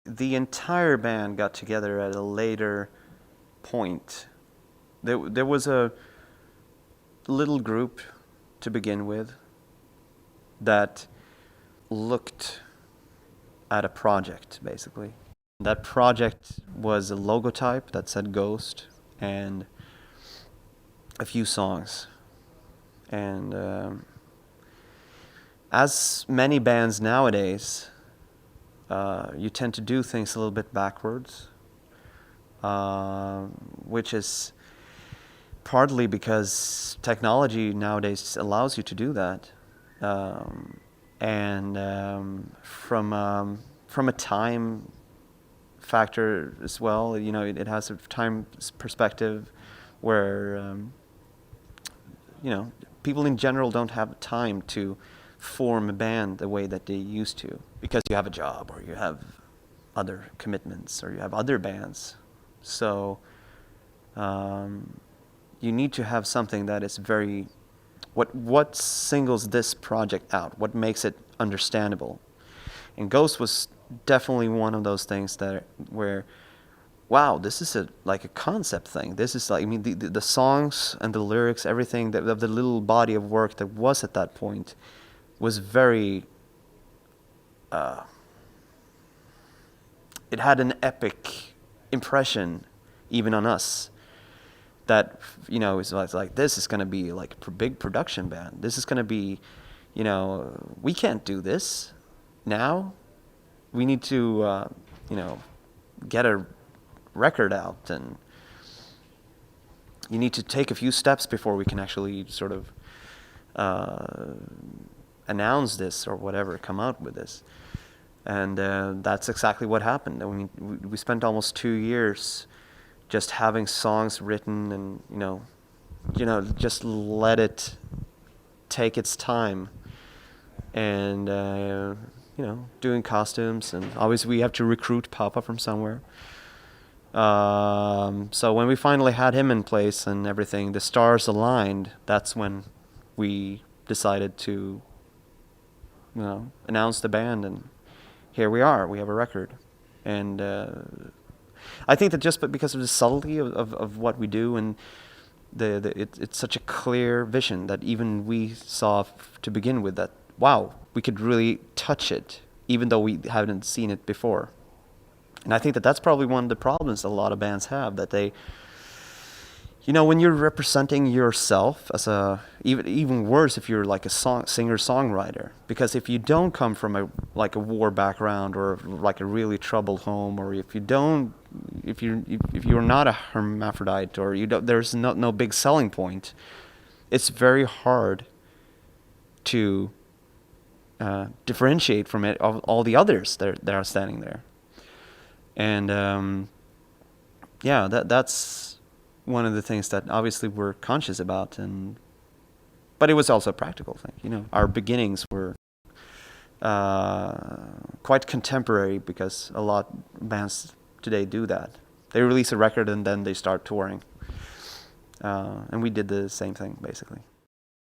The entire band got together at a later point. There was a little group to begin with that looked at a project, basically. That project was a logotype that said Ghost and a few songs. And as many bands nowadays, you tend to do things a little bit backwards, which is partly because technology nowadays allows you to do that, and from a time factor as well. You know, it has a time perspective where you know, people in general don't have time to form a band the way that they used to, because you have a job or you have other commitments or you have other bands. So you need to have something that is very, what singles this project out, what makes it understandable. And Ghost was definitely one of those things that where, wow, this is like a concept thing. This is like, I mean, the songs and the lyrics, everything that of the little body of work that was at that point was very, it had an epic impression even on us, that, you know, it's like this is going to be like a big production band. This is going to be, you know, we can't do this now. We need to, you know, get a record out, and you need to take a few steps before we can actually sort of announce this or whatever, come out with this. And that's exactly what happened. I mean, we spent almost 2 years just having songs written, and you know, just let it take its time, and you know, doing costumes, and obviously we have to recruit Papa from somewhere. So when we finally had him in place and everything, the stars aligned. That's when we decided to, you know, announce the band, and here we are. We have a record, and I think that just because of the subtlety of what we do, and it's such a clear vision that even we saw to begin with, that wow, we could really touch it, even though we haven't seen it before. And I think that that's probably one of the problems that a lot of bands have, that they, you know, when you're representing yourself as a, even worse if you're like a singer-songwriter, because if you don't come from a war background, or like a really troubled home, or if you're not a hermaphrodite, or there's no big selling point, it's very hard to differentiate from it of all the others that are standing there. And yeah, that's one of the things that obviously we're conscious about, but it was also a practical thing. You know, our beginnings were quite contemporary, because a lot of bands today do that. They release a record and then they start touring, and we did the same thing basically.